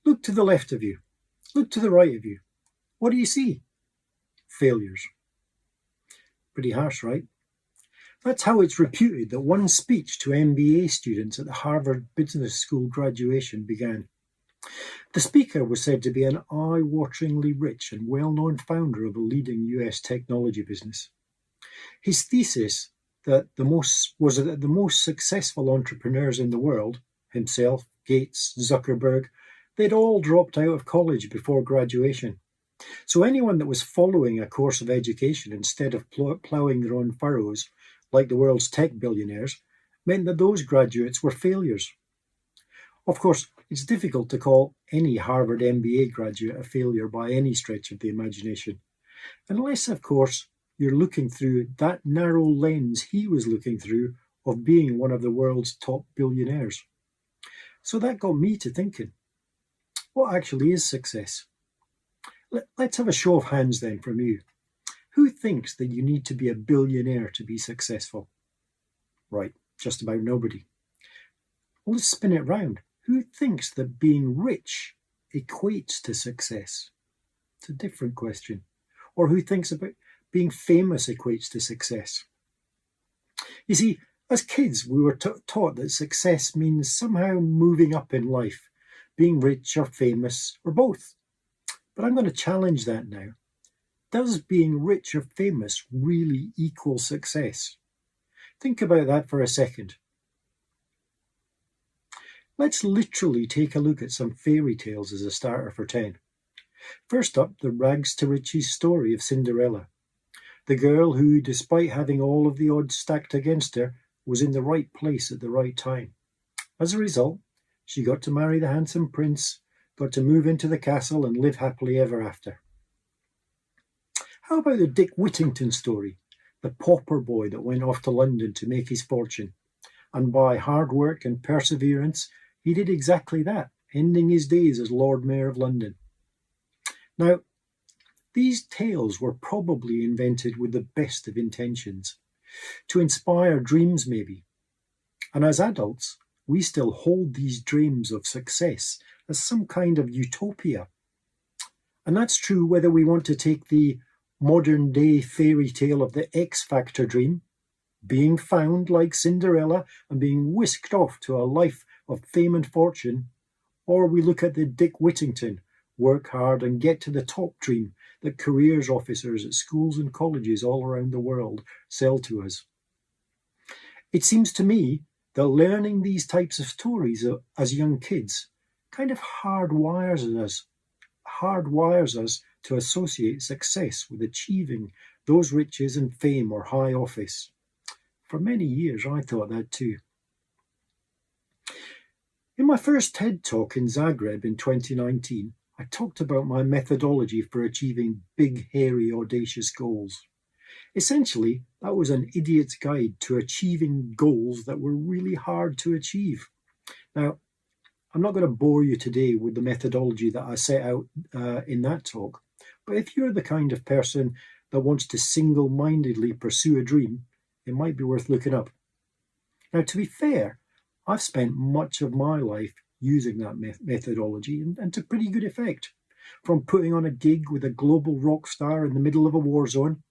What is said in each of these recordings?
Look to the left of you. Look to the right of you. What do you see? Failures. Pretty harsh, right? That's how it's reputed that one speech to MBA students at the Harvard Business School graduation began. The speaker was said to be an eye-wateringly rich and well-known founder of a leading US technology business. His thesis was that the most successful entrepreneurs in the world, himself, Gates, Zuckerberg, they'd all dropped out of college before graduation. So anyone that was following a course of education instead of ploughing their own furrows, like the world's tech billionaires, meant that those graduates were failures. Of course, it's difficult to call any Harvard MBA graduate a failure by any stretch of the imagination, unless, of course, you're looking through that narrow lens he was looking through of being one of the world's top billionaires. So that got me to thinking, what actually is success? Let's have a show of hands then from you. Who thinks that you need to be a billionaire to be successful? Right, just about nobody. Well, let's spin it round. Who thinks that being rich equates to success? It's a different question. Or who thinks about being famous equates to success? You see, as kids, we were taught that success means somehow moving up in life, being rich or famous, or both. But I'm going to challenge that now. Does being rich or famous really equal success? Think about that for a second. Let's literally take a look at some fairy tales as a starter for 10. First up, the rags to riches story of Cinderella. The girl who, despite having all of the odds stacked against her, was in the right place at the right time. As a result, she got to marry the handsome prince, got to move into the castle and live happily ever after. How about the Dick Whittington story, the pauper boy that went off to London to make his fortune? And by hard work and perseverance, he did exactly that, ending his days as Lord Mayor of London. Now, these tales were probably invented with the best of intentions, to inspire dreams maybe. And as adults, we still hold these dreams of success as some kind of utopia. And that's true whether we want to take the modern day fairy tale of the X Factor dream, being found like Cinderella and being whisked off to a life of fame and fortune, or we look at the Dick Whittington, work hard and get to the top dream that careers officers at schools and colleges all around the world sell to us. It seems to me that learning these types of stories as young kids kind of hardwires us to associate success with achieving those riches and fame or high office. For many years, I thought that too. In my first TED Talk in Zagreb in 2019, I talked about my methodology for achieving big, hairy, audacious goals. Essentially, that was an idiot's guide to achieving goals that were really hard to achieve. Now, I'm not going to bore you today with the methodology that I set out in that talk, but if you're the kind of person that wants to single-mindedly pursue a dream, it might be worth looking up. Now, to be fair, I've spent much of my life using that methodology and to pretty good effect, from putting on a gig with a global rock star in the middle of a war zone.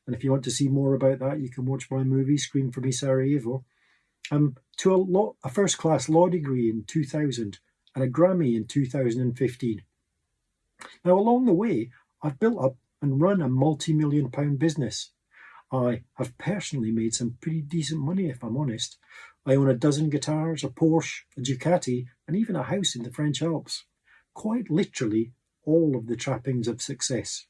And if you want to see more about that, you can watch my movie, Scream for Me Sarajevo, to a first-class law degree in 2000 and a Grammy in 2015. Now, along the way, I've built up and run a multi-million-pound business. I have personally made some pretty decent money, if I'm honest. I own a dozen guitars, a Porsche, a Ducati, and even a house in the French Alps. Quite literally, all of the trappings of success.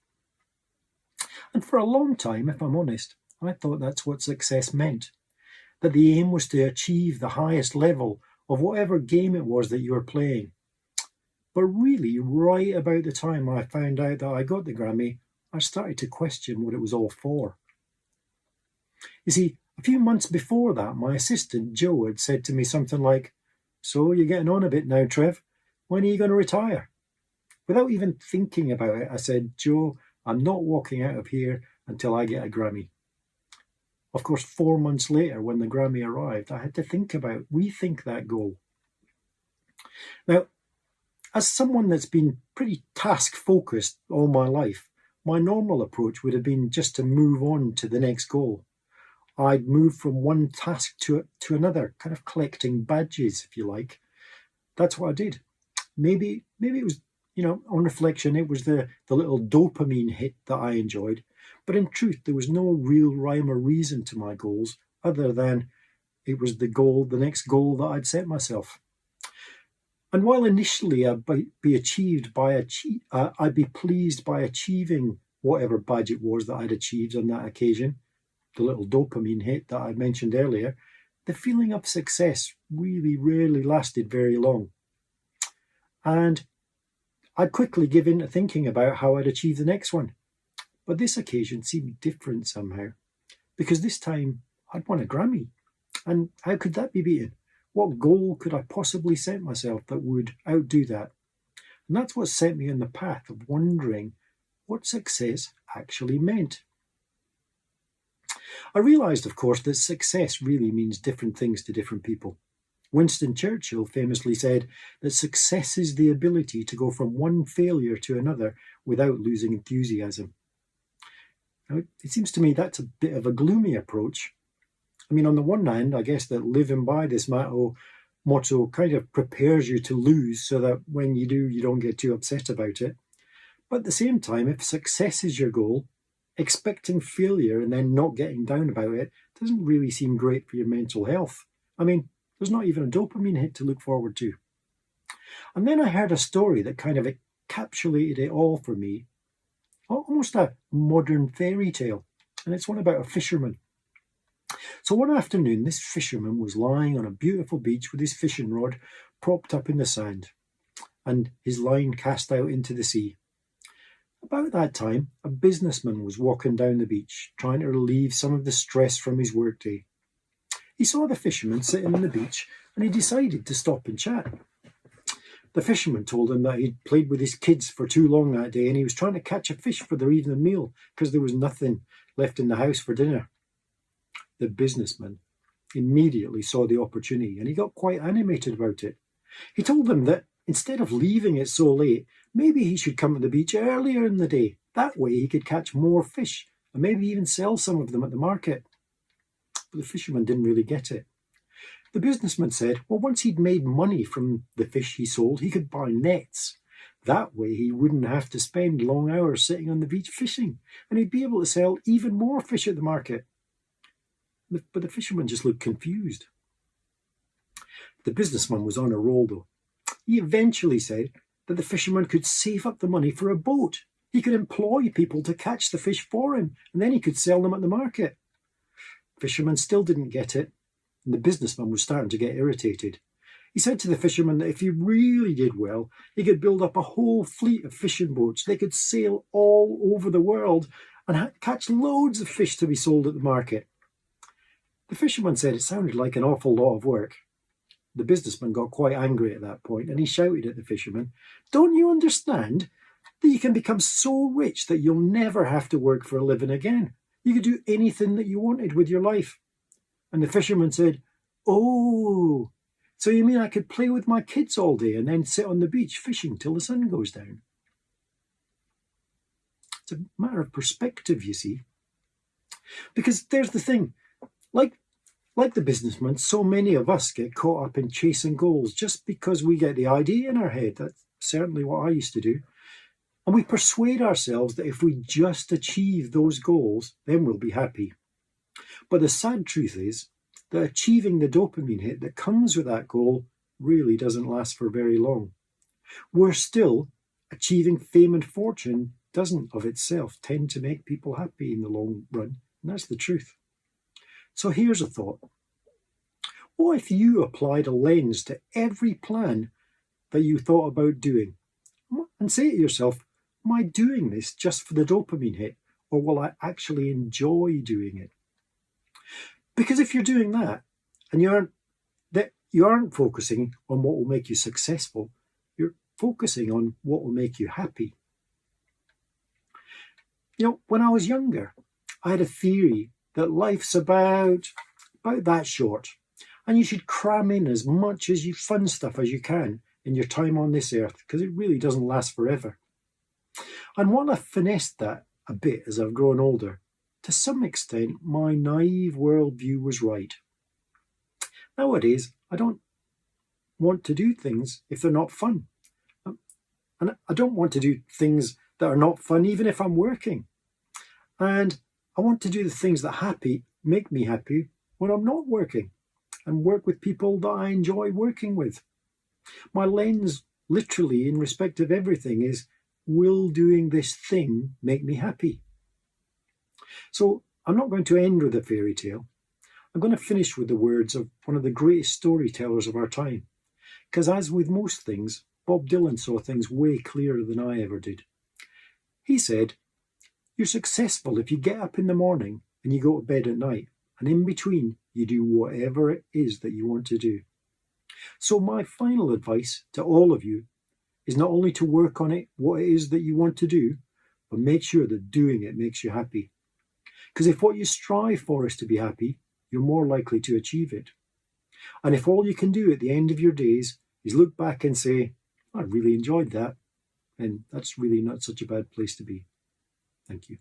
And for a long time, if I'm honest, I thought that's what success meant. That the aim was to achieve the highest level of whatever game it was that you were playing. But really, right about the time I found out that I got the Grammy, I started to question what it was all for. You see, a few months before that, my assistant, Joe, had said to me something like, "So you're getting on a bit now, Trev. When are you going to retire?" Without even thinking about it, I said, "Joe, I'm not walking out of here until I get a Grammy." Of course, 4 months later, when the Grammy arrived, I had to rethink that goal. Now, As someone that's been pretty task-focused all my life, my normal approach would have been just to move on to the next goal. I'd move from one task to another, kind of collecting badges, if you like. That's what I did. Maybe it was, on reflection, it was the little dopamine hit that I enjoyed. But in truth, there was no real rhyme or reason to my goals other than it was the next goal that I'd set myself. And while initially I'd be pleased by achieving whatever badge it was that I'd achieved on that occasion, the little dopamine hit that I mentioned earlier, the feeling of success really rarely lasted very long. And I'd quickly give in to thinking about how I'd achieve the next one. But this occasion seemed different somehow, because this time I'd won a Grammy. And how could that be beaten? What goal could I possibly set myself that would outdo that? And that's what set me on the path of wondering what success actually meant. I realised, of course, that success really means different things to different people. Winston Churchill famously said that success is the ability to go from one failure to another without losing enthusiasm. Now, it seems to me that's a bit of a gloomy approach. I mean, on the one hand, I guess that living by this motto kind of prepares you to lose so that when you do, you don't get too upset about it. But at the same time, if success is your goal, expecting failure and then not getting down about it doesn't really seem great for your mental health. I mean, there's not even a dopamine hit to look forward to. And then I heard a story that kind of encapsulated it all for me, almost a modern fairy tale, and it's one about a fisherman. So one afternoon, this fisherman was lying on a beautiful beach with his fishing rod propped up in the sand and his line cast out into the sea. About that time, a businessman was walking down the beach, trying to relieve some of the stress from his workday. He saw the fisherman sitting on the beach and he decided to stop and chat. The fisherman told him that he'd played with his kids for too long that day and he was trying to catch a fish for their evening meal because there was nothing left in the house for dinner. The businessman immediately saw the opportunity and he got quite animated about it. He told them that instead of leaving it so late, maybe he should come to the beach earlier in the day. That way he could catch more fish and maybe even sell some of them at the market. But the fisherman didn't really get it. The businessman said, well, once he'd made money from the fish he sold, he could buy nets. That way he wouldn't have to spend long hours sitting on the beach fishing, and he'd be able to sell even more fish at the market. But the fisherman just looked confused. The businessman was on a roll, though. He eventually said that the fisherman could save up the money for a boat. He could employ people to catch the fish for him, and then he could sell them at the market. The fisherman still didn't get it, and the businessman was starting to get irritated. He said to the fisherman that if he really did well, he could build up a whole fleet of fishing boats. They could sail all over the world and catch loads of fish to be sold at the market. The fisherman said it sounded like an awful lot of work. The businessman got quite angry at that point and he shouted at the fisherman, "Don't you understand that you can become so rich that you'll never have to work for a living again? You could do anything that you wanted with your life." And the fisherman said, "Oh, so you mean I could play with my kids all day and then sit on the beach fishing till the sun goes down?" It's a matter of perspective, you see. Because there's the thing, like the businessman, so many of us get caught up in chasing goals just because we get the idea in our head. That's certainly what I used to do. And we persuade ourselves that if we just achieve those goals, then we'll be happy. But the sad truth is that achieving the dopamine hit that comes with that goal really doesn't last for very long. Worse still, achieving fame and fortune doesn't of itself tend to make people happy in the long run, and that's the truth. So here's a thought. What if you applied a lens to every plan that you thought about doing and say to yourself, am I doing this just for the dopamine hit, or will I actually enjoy doing it? Because if you're doing that and you aren't focusing on what will make you successful, you're focusing on what will make you happy. When I was younger, I had a theory that life's about that short, and you should cram in as much fun stuff as you can in your time on this earth, because it really doesn't last forever. And while I've finessed that a bit as I've grown older, to some extent my naive worldview was right. Nowadays, I don't want to do things if they're not fun. And I don't want to do things that are not fun even if I'm working. And I want to do the things that make me happy when I'm not working, and work with people that I enjoy working with. My lens, literally, in respect of everything is, will doing this thing make me happy? So I'm not going to end with a fairy tale. I'm going to finish with the words of one of the greatest storytellers of our time. Because as with most things, Bob Dylan saw things way clearer than I ever did. He said, "You're successful if you get up in the morning and you go to bed at night, and in between you do whatever it is that you want to do." So my final advice to all of you is not only to work on what it is that you want to do, but make sure that doing it makes you happy. Because if what you strive for is to be happy, you're more likely to achieve it. And if all you can do at the end of your days is look back and say, "I really enjoyed that," then that's really not such a bad place to be. Thank you.